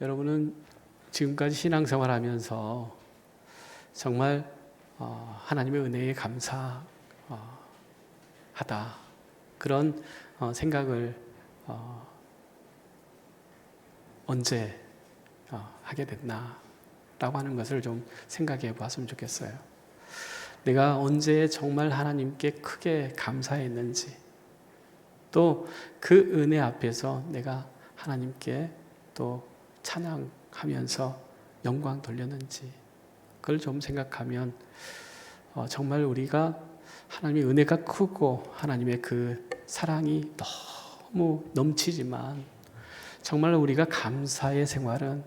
여러분은 지금까지 신앙생활하면서 정말 하나님의 은혜에 감사하다 그런 생각을 언제 하게 됐나라고 하는 것을 좀 생각해 보았으면 좋겠어요. 내가 언제 정말 하나님께 크게 감사했는지, 또 그 은혜 앞에서 내가 하나님께 또 찬양하면서 영광 돌렸는지, 그걸 좀 생각하면 정말 우리가 하나님의 은혜가 크고 하나님의 그 사랑이 너무 넘치지만 정말 우리가 감사의 생활은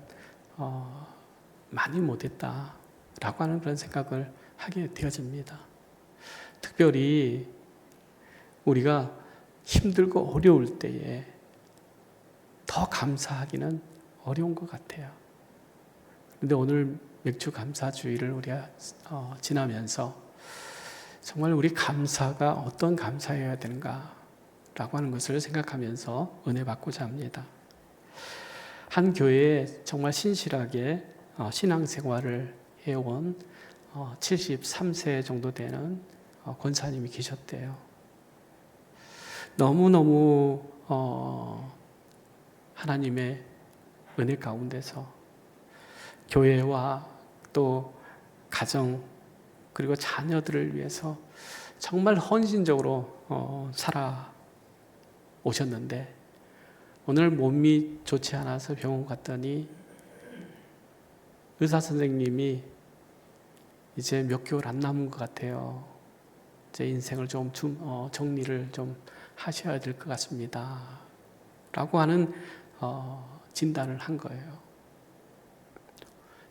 많이 못했다라고 하는 그런 생각을 하게 되어집니다. 특별히 우리가 힘들고 어려울 때에 더 감사하기는 어려운 것 같아요. 그런데 오늘 맥주 감사주의를 우리가 지나면서 정말 우리 감사가 어떤 감사여야 되는가라고 하는 것을 생각하면서 은혜 받고자 합니다. 한 교회에 정말 신실하게 신앙생활을 해온 73세 정도 되는 권사님이 계셨대요. 너무너무 하나님의 은혜 가운데서 교회와 또 가정 그리고 자녀들을 위해서 정말 헌신적으로 살아오셨는데 오늘 몸이 좋지 않아서 병원 갔더니 의사 선생님이 이제 몇 개월 안 남은 것 같아요. 제 인생을 좀 정리를 좀 하셔야 될 것 같습니다. 라고 하는 진단을 한 거예요.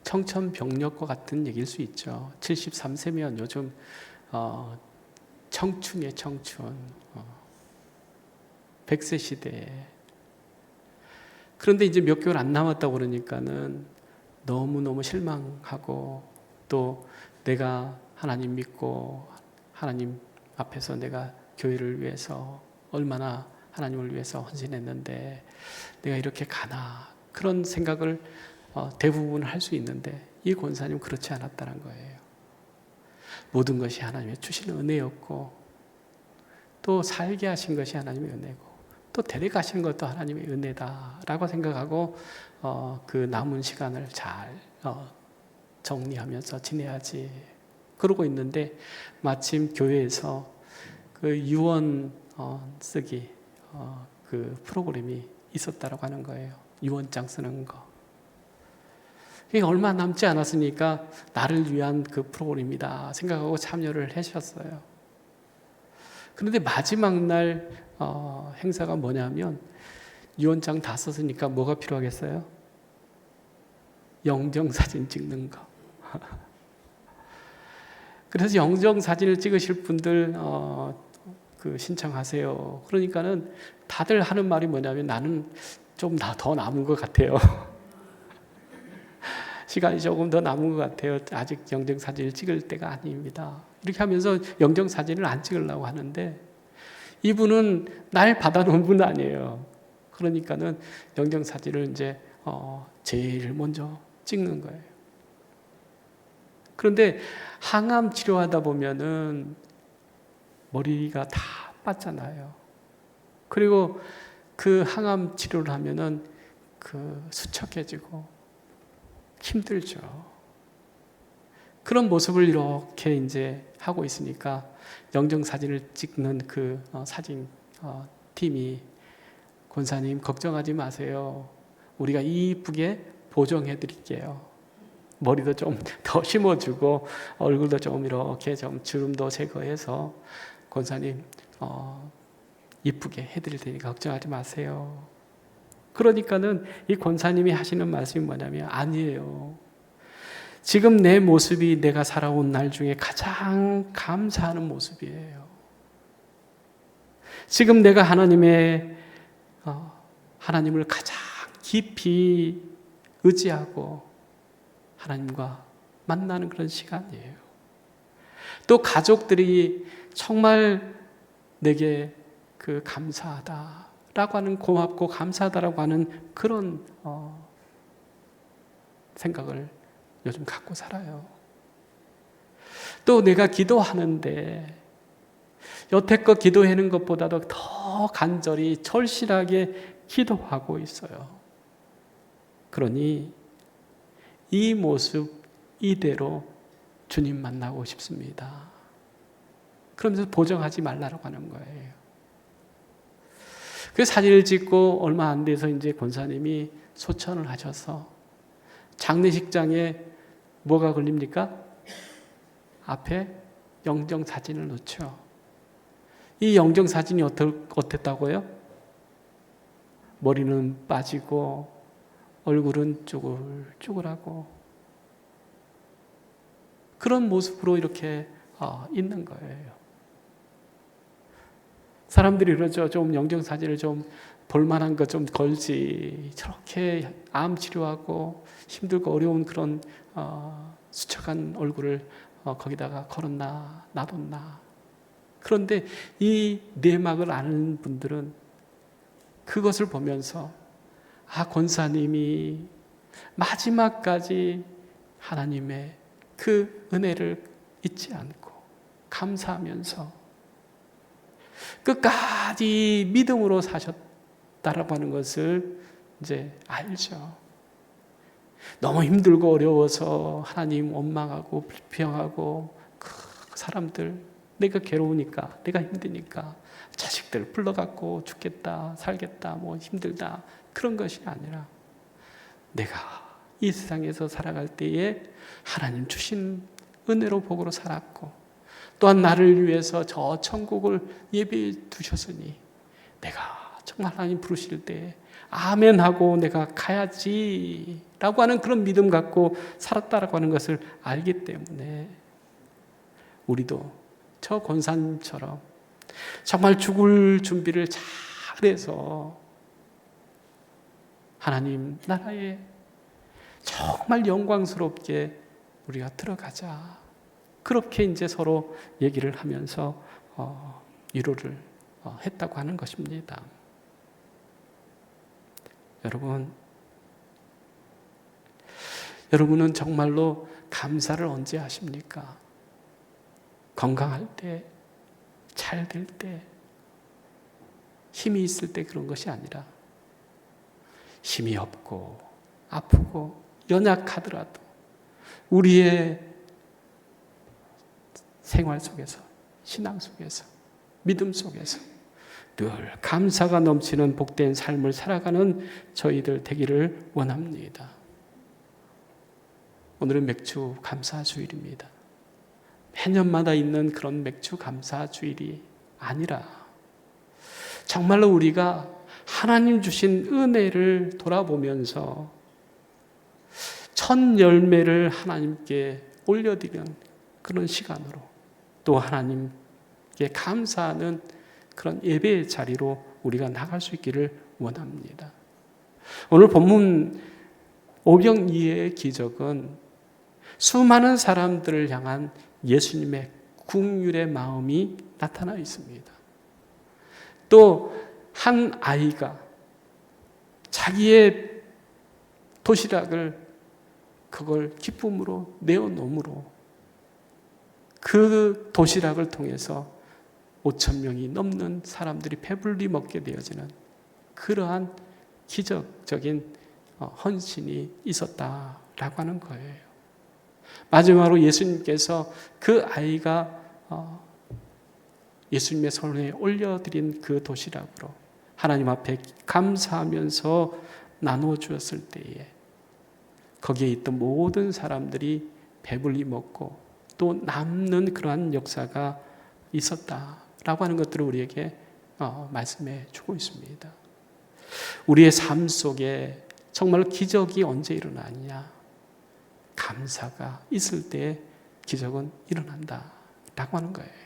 청천벽력과 같은 얘기일 수 있죠. 73세면 요즘 청춘이에요, 청춘. 100세 시대에. 그런데 이제 몇 개월 안 남았다고 그러니까는 너무너무 실망하고 또 내가 하나님 믿고 하나님 앞에서 내가 교회를 위해서 얼마나 하나님을 위해서 헌신했는데 내가 이렇게 가나 그런 생각을 대부분 할 수 있는데 이 권사님 그렇지 않았다는 거예요. 모든 것이 하나님의 주시는 은혜였고 또 살게 하신 것이 하나님의 은혜고 또 데려가시는 것도 하나님의 은혜다라고 생각하고 그 남은 시간을 잘 정리하면서 지내야지 그러고 있는데 마침 교회에서 그 유언 쓰기 그 프로그램이 있었다라고 하는 거예요. 유언장 쓰는 거. 얼마 남지 않았으니까 나를 위한 그 프로그램이다 생각하고 참여를 하셨어요. 그런데 마지막 날 행사가 뭐냐면 유언장 다 썼으니까 뭐가 필요하겠어요? 영정사진 찍는 거. 그래서 영정사진을 찍으실 분들 그 신청하세요. 그러니까는 다들 하는 말이 뭐냐면 나는 좀 더 남은 것 같아요. 시간이 조금 더 남은 것 같아요. 아직 영정사진을 찍을 때가 아닙니다. 이렇게 하면서 영정사진을 안 찍으려고 하는데 이분은 날 받아놓은 분 아니에요. 그러니까는 영정사진을 이제 제일 먼저 찍는 거예요. 그런데 항암 치료하다 보면은 머리가 다 빠잖아요. 그리고 그 항암 치료를 하면은 그 수척해지고 힘들죠. 그런 모습을 이렇게 이제 하고 있으니까 영정사진을 찍는 그 사진 팀이 권사님 걱정하지 마세요. 우리가 이쁘게 보정해 드릴게요. 머리도 좀 더 심어주고 얼굴도 좀 이렇게 좀 주름도 제거해서 권사님 이쁘게 해드릴 테니까 걱정하지 마세요. 그러니까는 이 권사님이 하시는 말씀이 뭐냐면 아니에요. 지금 내 모습이 내가 살아온 날 중에 가장 감사하는 모습이에요. 지금 내가 하나님을 가장 깊이 의지하고 하나님과 만나는 그런 시간이에요. 또 가족들이 정말 내게 그 감사하다라고 하는 고맙고 감사하다라고 하는 그런 생각을 요즘 갖고 살아요. 또 내가 기도하는데 여태껏 기도하는 것보다도 더 간절히 절실하게 기도하고 있어요. 그러니 이 모습 이대로 주님 만나고 싶습니다. 그러면서 보정하지 말라고 하는 거예요. 그 사진을 찍고 얼마 안 돼서 이제 권사님이 소천을 하셔서 장례식장에 뭐가 걸립니까? 앞에 영정사진을 놓죠. 이 영정사진이 어땠다고요? 머리는 빠지고 얼굴은 쭈글쭈글하고 그런 모습으로 이렇게 있는 거예요. 사람들이 그러죠. 좀 영정사진을 좀 볼만한 거 좀 걸지. 저렇게 암 치료하고 힘들고 어려운 그런 수척한 얼굴을 거기다가 걸었나 놔뒀나. 그런데 이 내막을 아는 분들은 그것을 보면서 권사님이 마지막까지 하나님의 그 은혜를 잊지 않고 감사하면서 끝까지 믿음으로 사셨다라고 하는 것을 이제 알죠. 너무 힘들고 어려워서 하나님 원망하고 불평하고 그 사람들 내가 괴로우니까 내가 힘드니까 자식들 불러갖고 죽겠다 살겠다 뭐 힘들다 그런 것이 아니라 내가 이 세상에서 살아갈 때에 하나님 주신 은혜로 복으로 살았고 또한 나를 위해서 저 천국을 예비해 두셨으니 내가 정말 하나님 부르실 때 아멘 하고 내가 가야지 라고 하는 그런 믿음 갖고 살았다라고 하는 것을 알기 때문에 우리도 저 권사님처럼 정말 죽을 준비를 잘해서 하나님 나라에 정말 영광스럽게 우리가 들어가자. 그렇게 이제 서로 얘기를 하면서 위로를 했다고 하는 것입니다. 여러분은 정말로 감사를 언제 하십니까? 건강할 때, 잘 될 때, 힘이 있을 때 그런 것이 아니라 힘이 없고 아프고 연약하더라도 우리의 생활 속에서, 신앙 속에서, 믿음 속에서 늘 감사가 넘치는 복된 삶을 살아가는 저희들 되기를 원합니다. 오늘은 맥주 감사주일입니다. 매년마다 있는 그런 맥주 감사주일이 아니라 정말로 우리가 하나님 주신 은혜를 돌아보면서 첫 열매를 하나님께 올려드리는 그런 시간으로 또 하나님께 감사하는 그런 예배의 자리로 우리가 나갈 수 있기를 원합니다. 오늘 본문 오병이의 기적은 수많은 사람들을 향한 예수님의 긍휼의 마음이 나타나 있습니다. 또 한 아이가 자기의 도시락을 그걸 기쁨으로 내어놓음으로 그 도시락을 통해서 5,000명이 넘는 사람들이 배불리 먹게 되어지는 그러한 기적적인 헌신이 있었다라고 하는 거예요. 마지막으로 예수님께서 그 아이가 예수님의 손에 올려드린 그 도시락으로 하나님 앞에 감사하면서 나누어 주었을 때에 거기에 있던 모든 사람들이 배불리 먹고 또 남는 그러한 역사가 있었다라고 하는 것들을 우리에게 말씀해 주고 있습니다. 우리의 삶 속에 정말 기적이 언제 일어나느냐? 감사가 있을 때 기적은 일어난다라고 하는 거예요.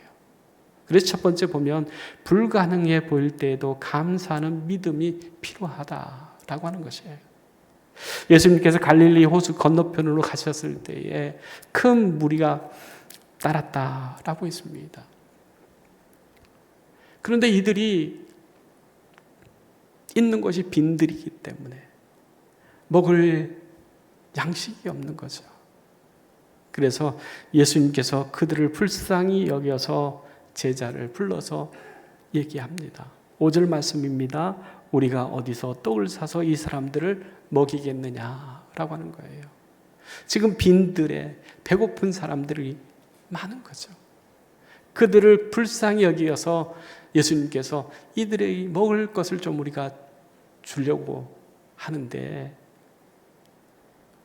그래서 첫 번째 보면 불가능해 보일 때에도 감사하는 믿음이 필요하다라고 하는 것이에요. 예수님께서 갈릴리 호수 건너편으로 가셨을 때에 큰 무리가 따랐다라고 했습니다. 그런데 이들이 있는 것이 빈들이기 때문에 먹을 양식이 없는 거죠. 그래서 예수님께서 그들을 불쌍히 여겨서 제자를 불러서 얘기합니다. 5절 말씀입니다. 우리가 어디서 떡을 사서 이 사람들을 먹이겠느냐라고 하는 거예요. 지금 빈들에 배고픈 사람들이 많은 거죠. 그들을 불쌍히 여기어서 예수님께서 이들의 먹을 것을 좀 우리가 주려고 하는데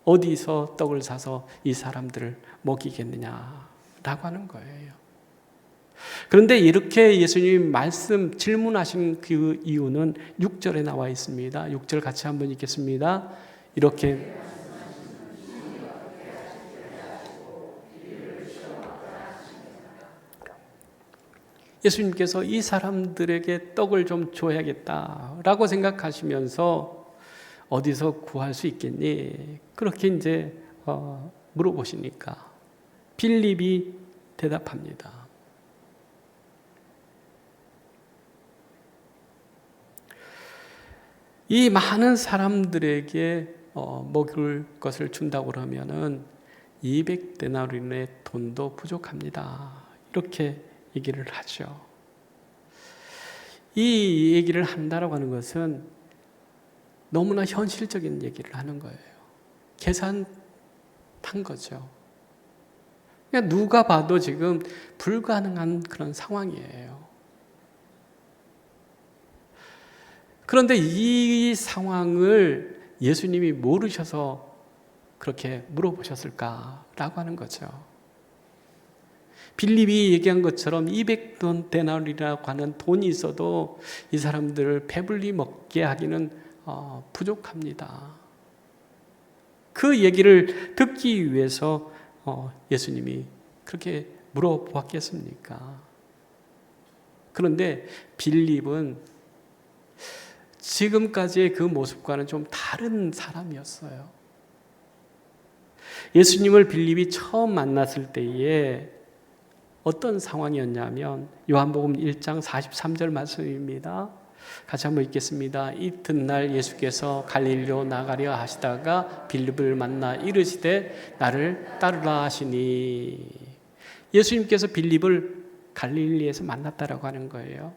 어디서 떡을 사서 이 사람들을 먹이겠느냐라고 하는 거예요. 그런데 이렇게 예수님이 질문하신 그 이유는 6절에 나와 있습니다. 6절 같이 한번 읽겠습니다. 이렇게 예수님께서 이 사람들에게 떡을 좀 줘야겠다라고 생각하시면서 어디서 구할 수 있겠니? 그렇게 이제 물어보시니까 빌립이 대답합니다. 이 많은 사람들에게 먹을 것을 준다고 그러면은 200데나리온의 돈도 부족합니다. 이렇게 얘기를 하죠. 이 얘기를 한다라고 하는 것은 너무나 현실적인 얘기를 하는 거예요. 계산한 거죠. 그러니까 누가 봐도 지금 불가능한 그런 상황이에요. 그런데 이 상황을 예수님이 모르셔서 그렇게 물어보셨을까라고 하는 거죠. 빌립이 얘기한 것처럼 200데나리온이라고 하는 돈이 있어도 이 사람들을 배불리 먹게 하기는 부족합니다. 그 얘기를 듣기 위해서 예수님이 그렇게 물어보았겠습니까? 그런데 빌립은 지금까지의 그 모습과는 좀 다른 사람이었어요. 예수님을 빌립이 처음 만났을 때에 어떤 상황이었냐면 요한복음 1장 43절 말씀입니다. 같이 한번 읽겠습니다. 이튿날 예수께서 갈릴리로 나가려 하시다가 빌립을 만나 이르시되 나를 따르라 하시니, 예수님께서 빌립을 갈릴리에서 만났다라고 하는 거예요.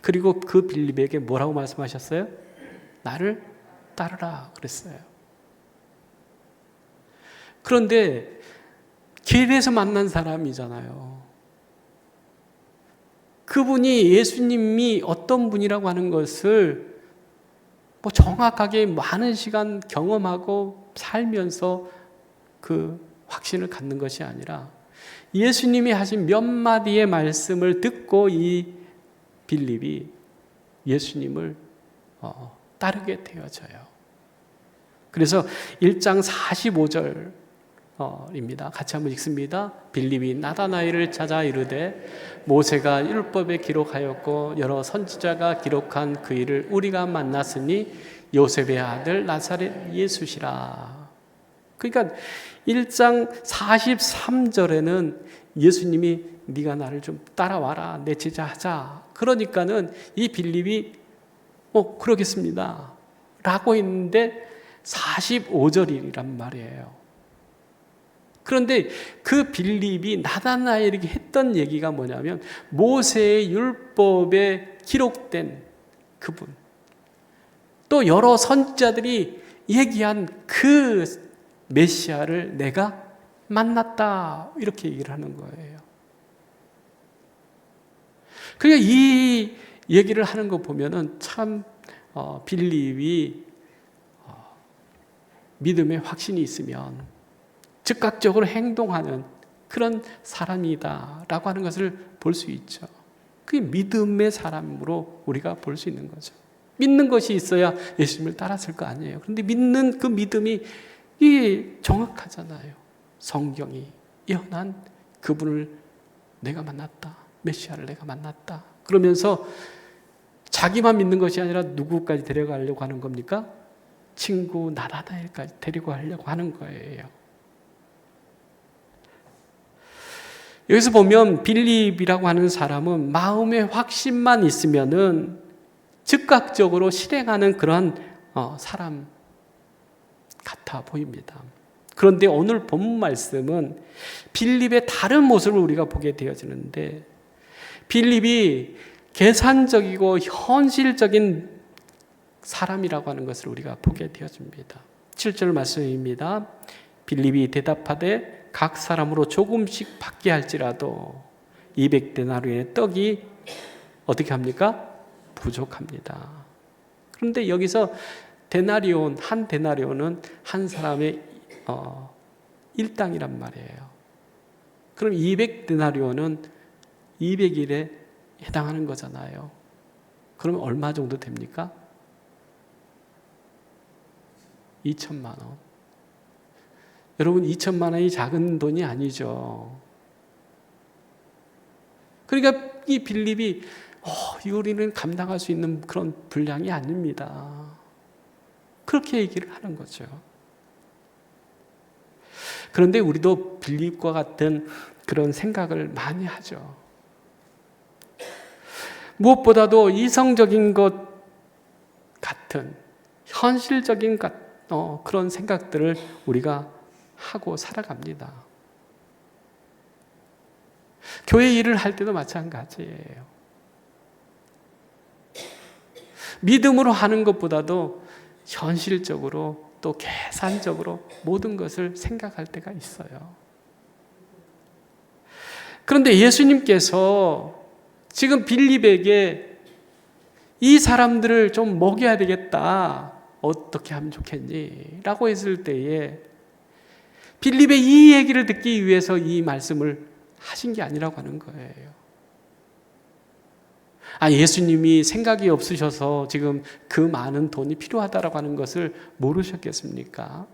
그리고 그 빌립에게 뭐라고 말씀하셨어요? 나를 따르라 그랬어요. 그런데 길에서 만난 사람이잖아요. 그분이 예수님이 어떤 분이라고 하는 것을 정확하게 많은 시간 경험하고 살면서 그 확신을 갖는 것이 아니라 예수님이 하신 몇 마디의 말씀을 듣고 이 빌립이 예수님을 따르게 되어져요. 그래서 1장 45절입니다. 같이 한번 읽습니다. 빌립이 나다나엘을 찾아 이르되 모세가 율법에 기록하였고 여러 선지자가 기록한 그 일을 우리가 만났으니 요셉의 아들 나사렛 예수시라. 그러니까 1장 43절에는 예수님이 네가 나를 좀 따라와라, 내 제자 하자. 그러니까는 이 빌립이 그러겠습니다 라고 했는데 45절이란 말이에요. 그런데 그 빌립이 나다나엘에게 했던 얘기가 뭐냐면 모세의 율법에 기록된 그분, 또 여러 선지자들이 얘기한 그 메시아를 내가 만났다, 이렇게 얘기를 하는 거예요. 그러니까 이 얘기를 하는 거 보면은 참 빌립이 믿음의 확신이 있으면 즉각적으로 행동하는 그런 사람이다라고 하는 것을 볼 수 있죠. 그게 믿음의 사람으로 우리가 볼 수 있는 거죠. 믿는 것이 있어야 예수님을 따랐을 거 아니에요. 그런데 믿는 그 믿음이 이게 정확하잖아요. 성경이 예언한 그분을 내가 만났다, 메시아를 내가 만났다 그러면서 자기만 믿는 것이 아니라 누구까지 데려가려고 하는 겁니까? 친구 나다나엘까지 데리고 가려고 하는 거예요. 여기서 보면 빌립이라고 하는 사람은 마음의 확신만 있으면은 즉각적으로 실행하는 그런 사람 같아 보입니다. 그런데 오늘 본문 말씀은 빌립의 다른 모습을 우리가 보게 되어지는데, 빌립이 계산적이고 현실적인 사람이라고 하는 것을 우리가 보게 되어집니다. 7절 말씀입니다. 빌립이 대답하되 각 사람으로 조금씩 받게 할지라도 200데나리온의 떡이 어떻게 합니까? 부족합니다. 그런데 여기서 데나리온, 한 데나리온은 한 사람의 일당이란 말이에요. 그럼 200데나리온은 200일에 해당하는 거잖아요. 그러면 얼마 정도 됩니까? 2천만 원. 여러분, 2천만 원이 작은 돈이 아니죠. 그러니까 이 빌립이 우리는 감당할 수 있는 그런 분량이 아닙니다. 그렇게 얘기를 하는 거죠. 그런데 우리도 빌립과 같은 그런 생각을 많이 하죠. 무엇보다도 이성적인 것 같은 현실적인 그런 생각들을 우리가 하고 살아갑니다. 교회 일을 할 때도 마찬가지예요. 믿음으로 하는 것보다도 현실적으로 또 계산적으로 모든 것을 생각할 때가 있어요. 그런데 예수님께서 지금 빌립에게 이 사람들을 좀 먹여야 되겠다, 어떻게 하면 좋겠니? 라고 했을 때에 빌립의 이 얘기를 듣기 위해서 이 말씀을 하신 게 아니라고 하는 거예요. 예수님이 생각이 없으셔서 지금 그 많은 돈이 필요하다라고 하는 것을 모르셨겠습니까?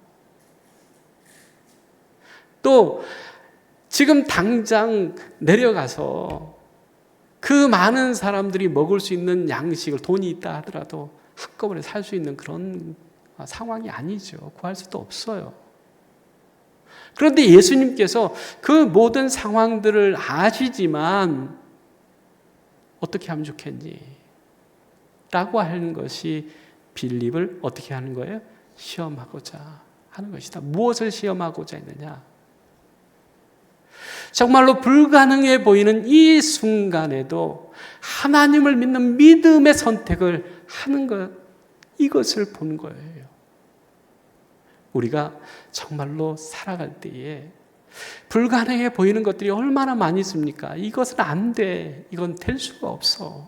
또 지금 당장 내려가서 그 많은 사람들이 먹을 수 있는 양식을, 돈이 있다 하더라도 한꺼번에 살 수 있는 그런 상황이 아니죠. 구할 수도 없어요. 그런데 예수님께서 그 모든 상황들을 아시지만 어떻게 하면 좋겠니? 라고 하는 것이 빌립을 어떻게 하는 거예요? 시험하고자 하는 것이다. 무엇을 시험하고자 했느냐? 정말로 불가능해 보이는 이 순간에도 하나님을 믿는 믿음의 선택을 하는 것, 이것을 본 거예요. 우리가 정말로 살아갈 때에 불가능해 보이는 것들이 얼마나 많이 있습니까? 이것은 안 돼. 이건 될 수가 없어.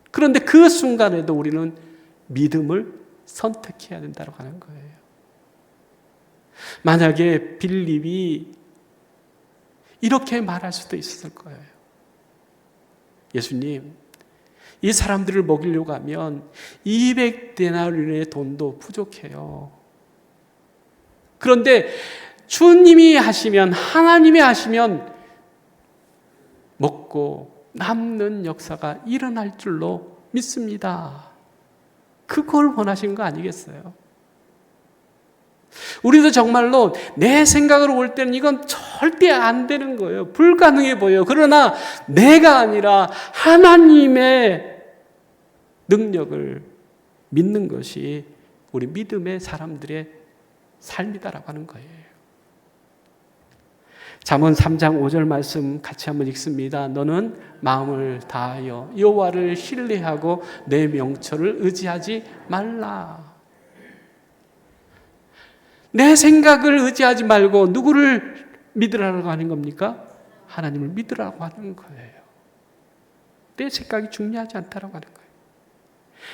그런데 그 순간에도 우리는 믿음을 선택해야 된다고 하는 거예요. 만약에 빌립이 이렇게 말할 수도 있었을 거예요. 예수님, 이 사람들을 먹이려고 하면 200데나리온의 돈도 부족해요. 그런데 주님이 하시면, 하나님이 하시면 먹고 남는 역사가 일어날 줄로 믿습니다. 그걸 원하신 거 아니겠어요? 우리도 정말로 내 생각으로 볼 때는 이건 절대 안 되는 거예요. 불가능해 보여요. 그러나 내가 아니라 하나님의 능력을 믿는 것이 우리 믿음의 사람들의 삶이다라고 하는 거예요. 잠언 3장 5절 말씀 같이 한번 읽습니다. 너는 마음을 다하여 여호와를 신뢰하고 내 명철을 의지하지 말라. 내 생각을 의지하지 말고 누구를 믿으라고 하는 겁니까? 하나님을 믿으라고 하는 거예요. 내 생각이 중요하지 않다라고 하는 거예요.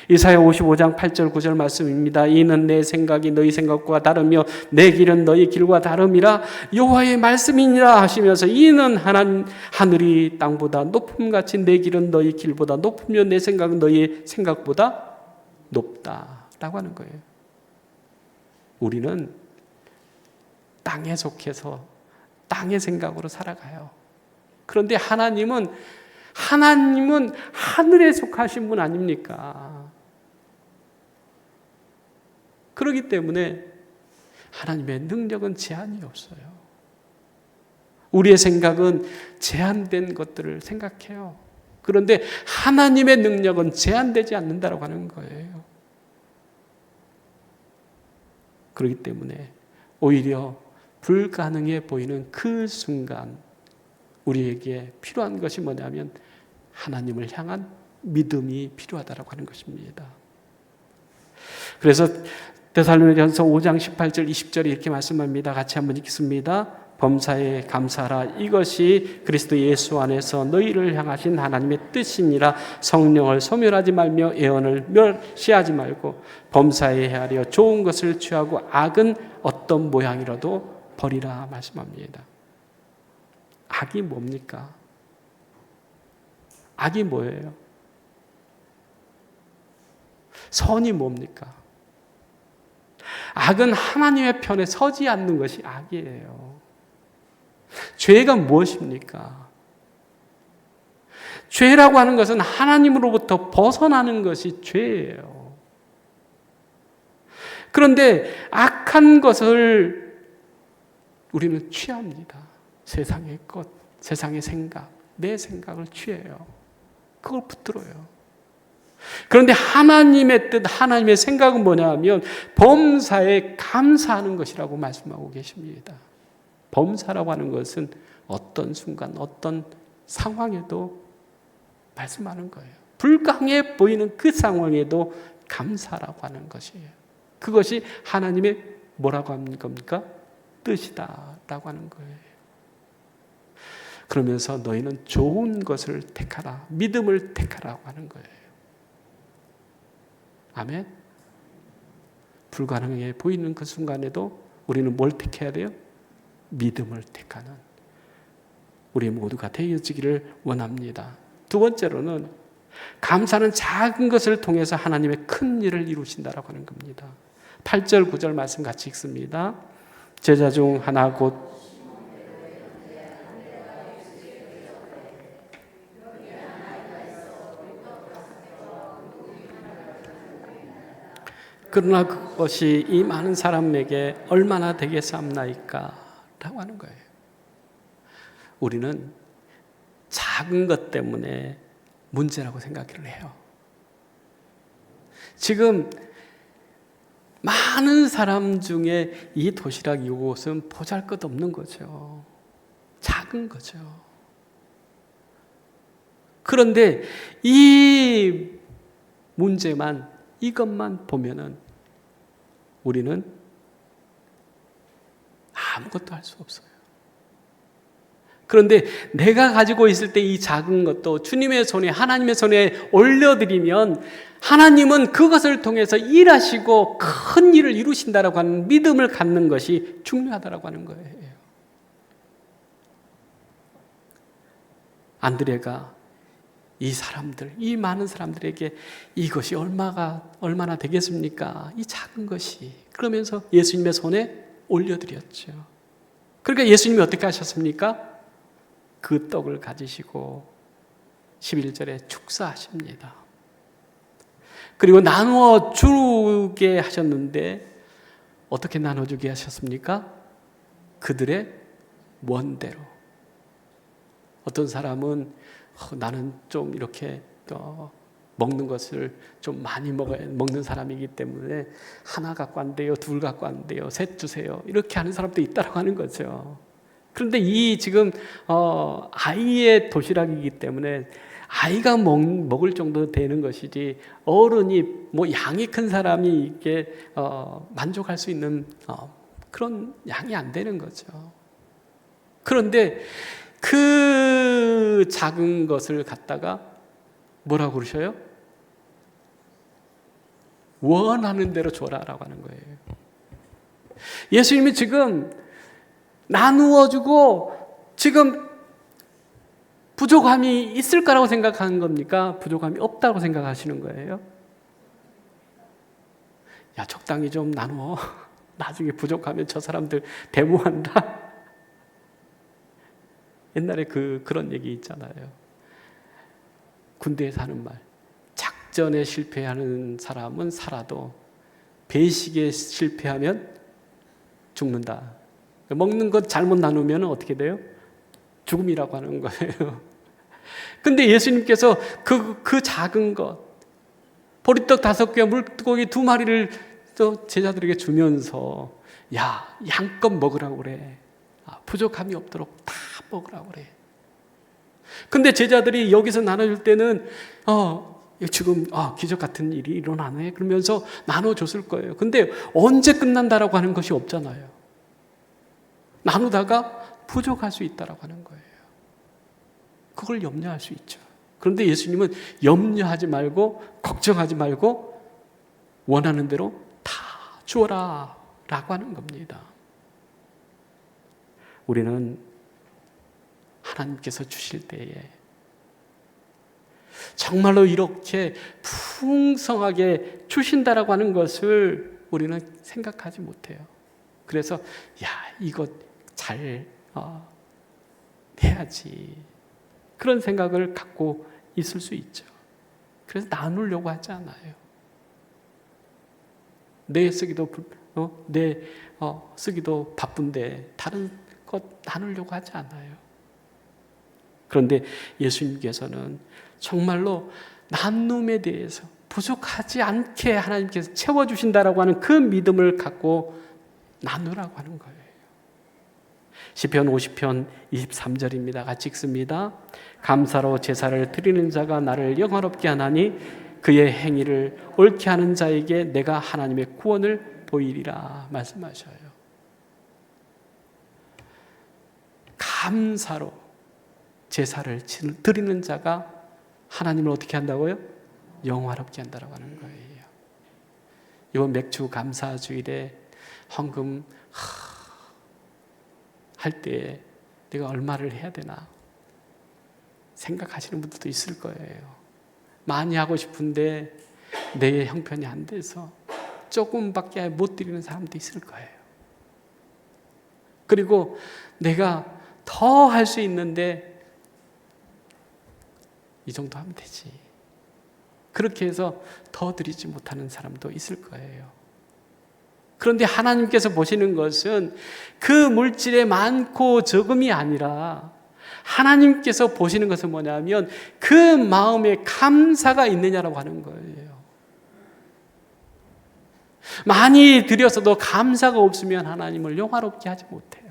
이사야 55장 8절 9절 말씀입니다. 이는 내 생각이 너희 생각과 다르며 내 길은 너희 길과 다름이라 여호와의 말씀이니라 하시면서, 이는 하늘이 땅보다 높음같이 내 길은 너희 길보다 높으며 내 생각은 너희 생각보다 높다라고 하는 거예요. 우리는 땅에 속해서 땅의 생각으로 살아가요. 그런데 하나님은 하늘에 속하신 분 아닙니까? 그렇기 때문에 하나님의 능력은 제한이 없어요. 우리의 생각은 제한된 것들을 생각해요. 그런데 하나님의 능력은 제한되지 않는다고 하는 거예요. 그렇기 때문에 오히려 불가능해 보이는 그 순간 우리에게 필요한 것이 뭐냐면 하나님을 향한 믿음이 필요하다고 하는 것입니다. 그래서 데살로니가전서 5장 18절 20절에 이렇게 말씀합니다. 같이 한번 읽겠습니다. 범사에 감사하라. 이것이 그리스도 예수 안에서 너희를 향하신 하나님의 뜻이니라. 성령을 소멸하지 말며 예언을 멸시하지 말고 범사에 헤아려 좋은 것을 취하고 악은 어떤 모양이라도 버리라 말씀합니다. 악이 뭡니까? 악이 뭐예요? 선이 뭡니까? 악은 하나님의 편에 서지 않는 것이 악이에요. 죄가 무엇입니까? 죄라고 하는 것은 하나님으로부터 벗어나는 것이 죄예요. 그런데 악한 것을 우리는 취합니다. 세상의 것, 세상의 생각, 내 생각을 취해요. 그걸 붙들어요. 그런데 하나님의 뜻, 하나님의 생각은 뭐냐 하면 범사에 감사하는 것이라고 말씀하고 계십니다. 범사라고 하는 것은 어떤 순간, 어떤 상황에도 말씀하는 거예요. 불가능해 보이는 그 상황에도 감사라고 하는 것이에요. 그것이 하나님의 뭐라고 하는 겁니까? 뜻이다라고 하는 거예요. 그러면서 너희는 좋은 것을 택하라, 믿음을 택하라고 하는 거예요. 아멘. 불가능해 보이는 그 순간에도 우리는 뭘 택해야 돼요? 믿음을 택하는 우리 모두가 되어지기를 원합니다. 두 번째로는 감사는 작은 것을 통해서 하나님의 큰 일을 이루신다라고 하는 겁니다. 8절 9절 말씀 같이 읽습니다. 제자 중 하나 곧 그러나 그것이 이 많은 사람에게 얼마나 되겠사옵나이까 라고 하는 거예요. 우리는 작은 것 때문에 문제라고 생각을 해요. 지금 많은 사람 중에 이 도시락 이곳은 보잘것없는 거죠. 작은 거죠. 그런데 이 문제만, 이것만 보면은 우리는 아무것도 할 수 없어요. 그런데 내가 가지고 있을 때 이 작은 것도 주님의 손에, 하나님의 손에 올려드리면 하나님은 그것을 통해서 일하시고 큰 일을 이루신다라고 하는 믿음을 갖는 것이 중요하다라고 하는 거예요. 안드레가 이 사람들, 이 많은 사람들에게 이것이 얼마나 되겠습니까? 이 작은 것이. 그러면서 예수님의 손에 올려드렸죠. 그러니까 예수님이 어떻게 하셨습니까? 그 떡을 가지시고 11절에 축사하십니다. 그리고 나누어 주게 하셨는데 어떻게 나눠주게 하셨습니까? 그들의 원대로. 어떤 사람은 나는 좀 이렇게 먹는 것을 좀 많이 먹는 사람이기 때문에 하나 갖고 왔는데요, 둘 갖고 왔는데요, 셋 주세요, 이렇게 하는 사람도 있다고 하는 거죠. 그런데 이 지금 아이의 도시락이기 때문에 아이가 먹을 정도 되는 것이지 어른이 뭐 양이 큰 사람이 이렇게 만족할 수 있는 그런 양이 안 되는 거죠. 그런데 그 작은 것을 갖다가 뭐라고 그러셔요? 원하는 대로 줘라라고 하는 거예요. 예수님이 지금 나누어주고 지금 부족함이 있을 거라고 생각하는 겁니까? 부족함이 없다고 생각하시는 거예요? 야, 적당히 좀 나누어. 나중에 부족하면 저 사람들 데모한다. 옛날에 그런 얘기 있잖아요. 군대에서 하는 말. 작전에 실패하는 사람은 살아도 배식에 실패하면 죽는다. 먹는 것 잘못 나누면 어떻게 돼요? 죽음이라고 하는 거예요. 근데 예수님께서 그 작은 것, 보리떡 5개, 물고기 2마리를 또 제자들에게 주면서 야, 양껏 먹으라고 그래. 부족함이 없도록 다 먹으라고 그래. 근데 제자들이 여기서 나눠줄 때는 지금 기적 같은 일이 일어나네 그러면서 나눠줬을 거예요. 근데 언제 끝난다라고 하는 것이 없잖아요. 나누다가 부족할 수 있다라고 하는 거예요. 그걸 염려할 수 있죠. 그런데 예수님은 염려하지 말고 걱정하지 말고 원하는 대로 다 주어라 라고 하는 겁니다. 우리는 하나님께서 주실 때에 정말로 이렇게 풍성하게 주신다라고 하는 것을 우리는 생각하지 못해요. 그래서 이거 잘 해야지 그런 생각을 갖고 있을 수 있죠. 그래서 나누려고 하지 않아요. 내 쓰기도 쓰기도 바쁜데 다른 것 나누려고 하지 않아요. 그런데 예수님께서는 정말로 나눔에 대해서 부족하지 않게 하나님께서 채워주신다라고 하는 그 믿음을 갖고 나누라고 하는 거예요. 시편 50편 23절입니다. 같이 읽습니다. 감사로 제사를 드리는 자가 나를 영화롭게 하나니 그의 행위를 옳게 하는 자에게 내가 하나님의 구원을 보이리라 말씀하셔요. 감사로 제사를 드리는 자가 하나님을 어떻게 한다고요? 영화롭게 한다고 하는 거예요. 이번 맥주 감사주일에 헌금 할 때 내가 얼마를 해야 되나 생각하시는 분들도 있을 거예요. 많이 하고 싶은데 내 형편이 안 돼서 조금밖에 못 드리는 사람도 있을 거예요. 그리고 내가 더 할 수 있는데 이 정도 하면 되지. 그렇게 해서 더 드리지 못하는 사람도 있을 거예요. 그런데 하나님께서 보시는 것은 그 물질의 많고 적음이 아니라 하나님께서 보시는 것은 뭐냐면 그 마음에 감사가 있느냐라고 하는 거예요. 많이 드렸어도 감사가 없으면 하나님을 영화롭게 하지 못해요.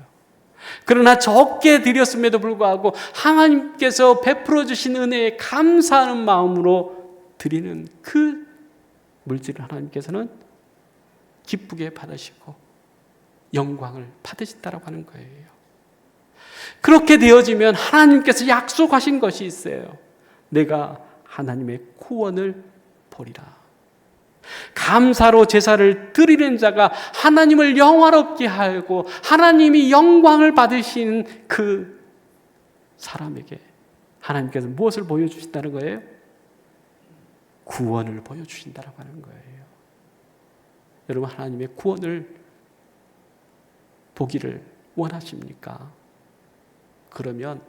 그러나 적게 드렸음에도 불구하고 하나님께서 베풀어 주신 은혜에 감사하는 마음으로 드리는 그 물질을 하나님께서는 기쁘게 받으시고 영광을 받으신다라고 하는 거예요. 그렇게 되어지면 하나님께서 약속하신 것이 있어요. 내가 하나님의 구원을 보리라. 감사로 제사를 드리는 자가 하나님을 영화롭게 하고 하나님이 영광을 받으시는 그 사람에게 하나님께서 무엇을 보여주신다는 거예요? 구원을 보여주신다라고 하는 거예요. 여러분, 하나님의 구원을 보기를 원하십니까? 그러면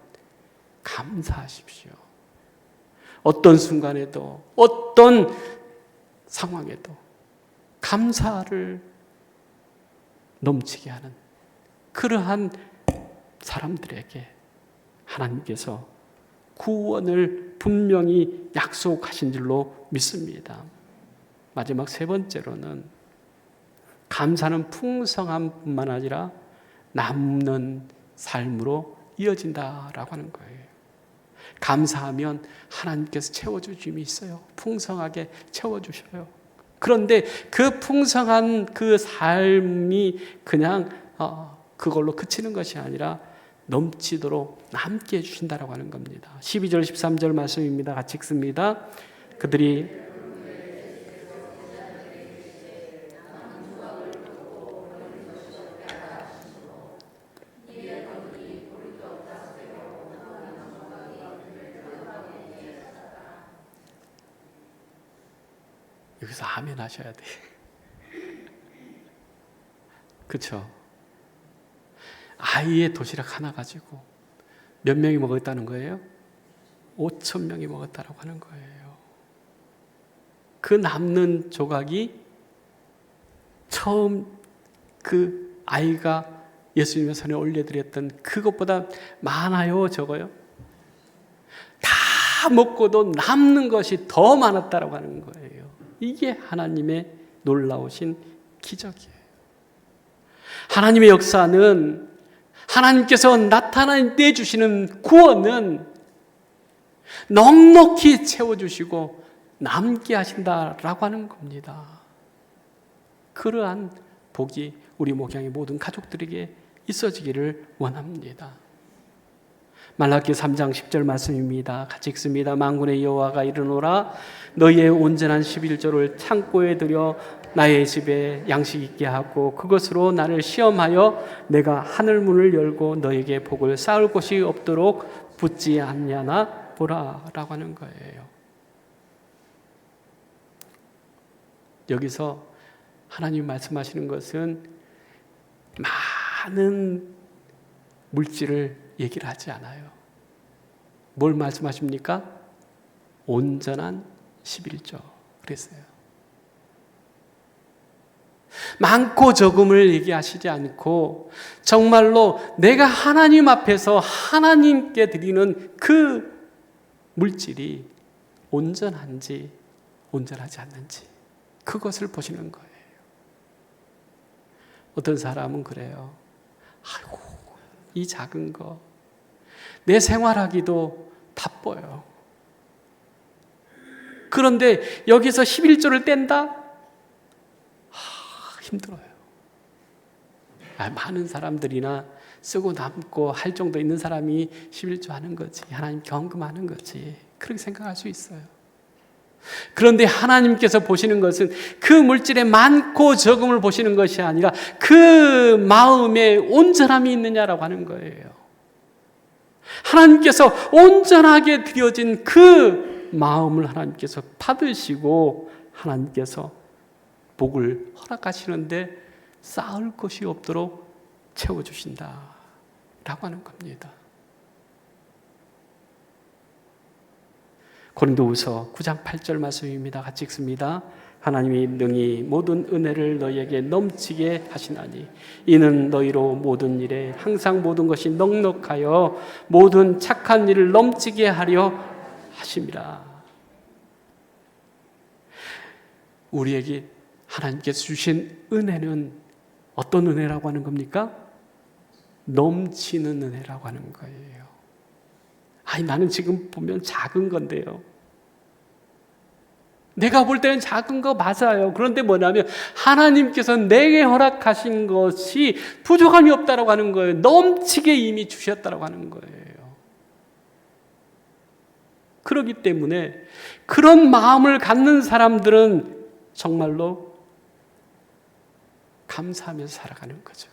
감사하십시오. 어떤 순간에도 어떤 상황에도 감사를 넘치게 하는 그러한 사람들에게 하나님께서 구원을 분명히 약속하신 줄로 믿습니다. 마지막 세 번째로는 감사는 풍성함뿐만 아니라 남는 삶으로 이어진다라고 하는 거예요. 감사하면 하나님께서 채워주심이 있어요. 풍성하게 채워주셔요. 그런데 그 풍성한 그 삶이 그냥 그걸로 그치는 것이 아니라 넘치도록 남게 해주신다라고 하는 겁니다. 12절 13절 말씀입니다. 같이 읽습니다. 그들이 여기서 아멘 하셔야 돼. 그렇죠? 아이의 도시락 하나 가지고 몇 명이 먹었다는 거예요? 5,000명이 먹었다라고 하는 거예요. 그 남는 조각이 처음 그 아이가 예수님의 손에 올려드렸던 그것보다 많아요, 적어요? 다 먹고도 남는 것이 더 많았다라고 하는 거예요. 이게 하나님의 놀라우신 기적이에요. 하나님의 역사는, 하나님께서 나타내 주시는 구원은 넉넉히 채워주시고 남게 하신다라고 하는 겁니다. 그러한 복이 우리 목양의 모든 가족들에게 있어지기를 원합니다. 말라기 3장 10절 말씀입니다. 같이 읽습니다. 만군의 여호와가 이르노라 너희의 온전한 11조를 창고에 들여 나의 집에 양식 있게 하고 그것으로 나를 시험하여 내가 하늘 문을 열고 너에게 복을 쌓을 곳이 없도록 붙지 않냐나 보라 라고 하는 거예요. 여기서 하나님 말씀하시는 것은 많은 물질을 얘기를 하지 않아요. 뭘 말씀하십니까? 온전한 11조 그랬어요. 많고 적음을 얘기하시지 않고 정말로 내가 하나님 앞에서 하나님께 드리는 그 물질이 온전한지 온전하지 않는지 그것을 보시는 거예요. 어떤 사람은 그래요. 아이고, 이 작은 거 내 생활하기도 바빠요. 그런데 여기서 11조를 뗀다? 힘들어요. 많은 사람들이나 쓰고 남고 할 정도 있는 사람이 11조 하는 거지, 하나님 경금하는 거지, 그렇게 생각할 수 있어요. 그런데 하나님께서 보시는 것은 그 물질의 많고 적음을 보시는 것이 아니라 그 마음에 온전함이 있느냐라고 하는 거예요. 하나님께서 온전하게 드려진 그 마음을 하나님께서 받으시고 하나님께서 복을 허락하시는데 쌓을 것이 없도록 채워주신다 라고 하는 겁니다. 고린도후서 9장 8절 말씀입니다. 같이 읽습니다. 하나님이 능히 모든 은혜를 너희에게 넘치게 하시나니 이는 너희로 모든 일에 항상 모든 것이 넉넉하여 모든 착한 일을 넘치게 하려 하심이라. 우리에게 하나님께서 주신 은혜는 어떤 은혜라고 하는 겁니까? 넘치는 은혜라고 하는 거예요. 아니, 나는 지금 보면 작은 건데요. 내가 볼 때는 작은 거 맞아요. 그런데 뭐냐면 하나님께서 내게 허락하신 것이 부족함이 없다라고 하는 거예요. 넘치게 이미 주셨다라고 하는 거예요. 그렇기 때문에 그런 마음을 갖는 사람들은 정말로 감사하면서 살아가는 거죠.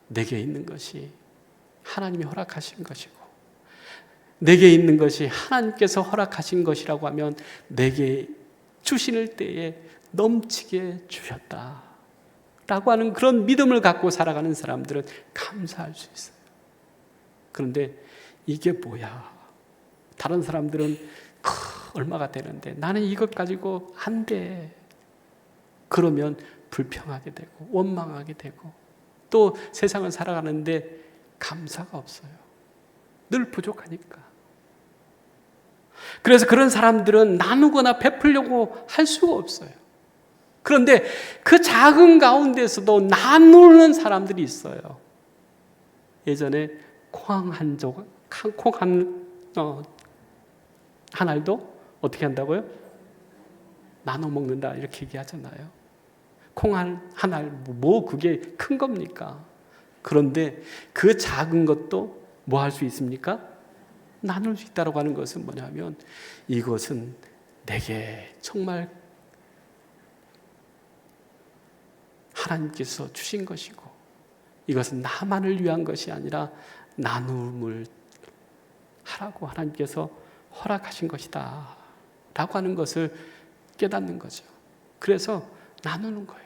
내게 있는 것이 하나님이 허락하신 것이고 내게 있는 것이 하나님께서 허락하신 것이라고 하면 내게 주실 때에 넘치게 주셨다 라고 하는 그런 믿음을 갖고 살아가는 사람들은 감사할 수 있어요. 그런데 이게 뭐야? 다른 사람들은 얼마가 되는데 나는 이것 가지고 안 돼. 그러면 불평하게 되고 원망하게 되고 또 세상을 살아가는데 감사가 없어요. 늘 부족하니까. 그래서 그런 사람들은 나누거나 베풀려고 할 수가 없어요. 그런데 그 작은 가운데서도 나누는 사람들이 있어요. 예전에 콩 한 알도 어떻게 한다고요? 나눠 먹는다 이렇게 얘기하잖아요. 콩 한 알, 뭐 그게 큰 겁니까? 그런데 그 작은 것도 뭐 할 수 있습니까? 나눌 수 있다고 하는 것은 뭐냐면 이것은 내게 정말 하나님께서 주신 것이고 이것은 나만을 위한 것이 아니라 나눔을 하라고 하나님께서 허락하신 것이다 라고 하는 것을 깨닫는 거죠. 그래서 나누는 거예요.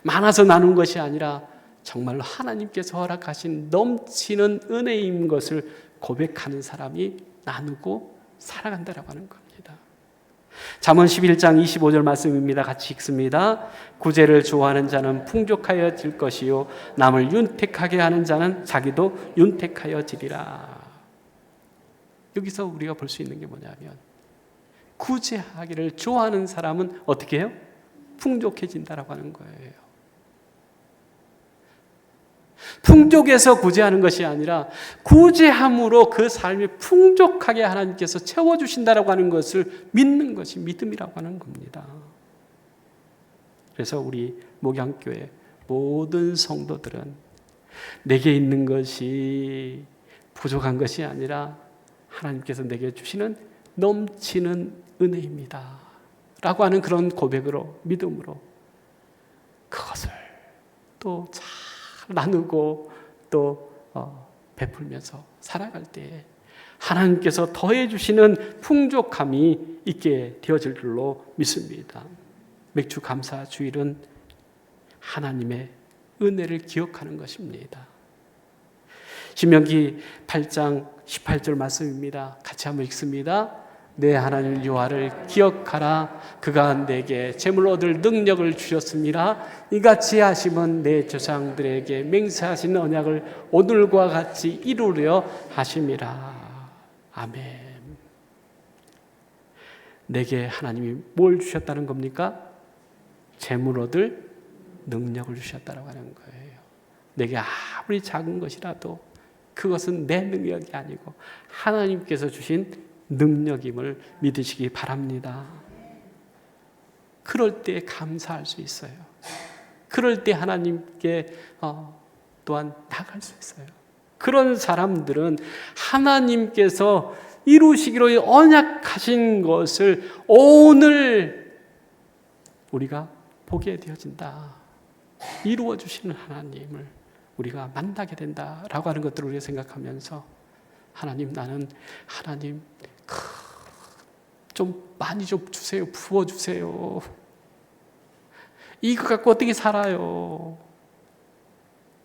많아서 나눈 것이 아니라 정말로 하나님께서 허락하신 넘치는 은혜인 것을 고백하는 사람이 나누고 살아간다라고 하는 겁니다. 잠언 11장 25절 말씀입니다. 같이 읽습니다. 구제를 좋아하는 자는 풍족하여질 것이요 남을 윤택하게 하는 자는 자기도 윤택하여지리라. 여기서 우리가 볼 수 있는 게 뭐냐면 구제하기를 좋아하는 사람은 어떻게 해요? 풍족해진다라고 하는 거예요. 풍족해서 구제하는 것이 아니라 구제함으로 그 삶이 풍족하게 하나님께서 채워주신다라고 하는 것을 믿는 것이 믿음이라고 하는 겁니다. 그래서 우리 목양교회 모든 성도들은 내게 있는 것이 부족한 것이 아니라 하나님께서 내게 주시는 넘치는 은혜입니다 라고 하는 그런 고백으로, 믿음으로 그것을 또 잘 나누고 또 베풀면서 살아갈 때에 하나님께서 더해 주시는 풍족함이 있게 되어질 줄로 믿습니다. 맥주 감사 주일은 하나님의 은혜를 기억하는 것입니다. 신명기 8장 18절 말씀입니다. 같이 한번 읽습니다. 내 하나님 여호와를 기억하라. 그가 내게 재물 얻을 능력을 주셨습니다. 이같이 하심은 내 조상들에게 맹세하신 언약을 오늘과 같이 이루려 하심이라. 아멘. 내게 하나님이 뭘 주셨다는 겁니까? 재물 얻을 능력을 주셨다고 하는 거예요. 내게 아무리 작은 것이라도 그것은 내 능력이 아니고 하나님께서 주신 능력임을 믿으시기 바랍니다. 그럴 때 감사할 수 있어요. 그럴 때 하나님께 또한 나갈 수 있어요. 그런 사람들은 하나님께서 이루시기로 언약하신 것을 오늘 우리가 보게 되어진다. 이루어 주시는 하나님을 우리가 만나게 된다라고 하는 것들을 우리가 생각하면서 하나님, 나는 하나님 좀 많이 좀 주세요. 부어주세요. 이거 갖고 어떻게 살아요?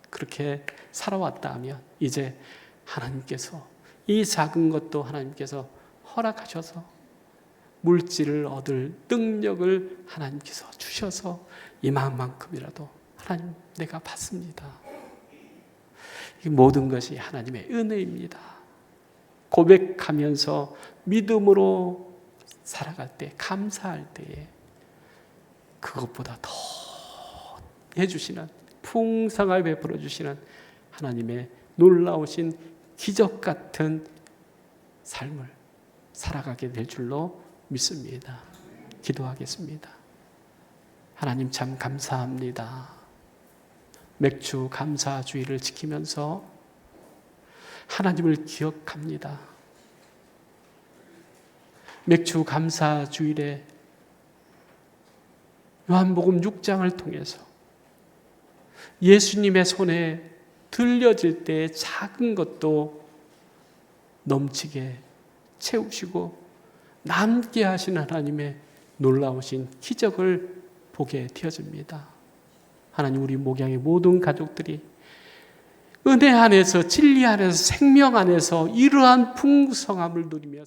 그렇게 살아왔다 하면 이제 하나님께서 이 작은 것도 하나님께서 허락하셔서 물질을 얻을 능력을 하나님께서 주셔서 이만큼이라도 하나님 내가 받습니다. 이 모든 것이 하나님의 은혜입니다. 고백하면서 믿음으로 살아갈 때, 감사할 때에 그것보다 더 해주시는, 풍성하게 베풀어 주시는 하나님의 놀라우신 기적 같은 삶을 살아가게 될 줄로 믿습니다. 기도하겠습니다. 하나님 참 감사합니다. 맥주 감사 주의를 지키면서 하나님을 기억합니다. 맥주 감사 주일에 요한복음 6장을 통해서 예수님의 손에 들려질 때 작은 것도 넘치게 채우시고 남게 하신 하나님의 놀라우신 기적을 보게 되어집니다. 하나님, 우리 목양의 모든 가족들이 은혜 안에서, 진리 안에서, 생명 안에서 이러한 풍성함을 누리며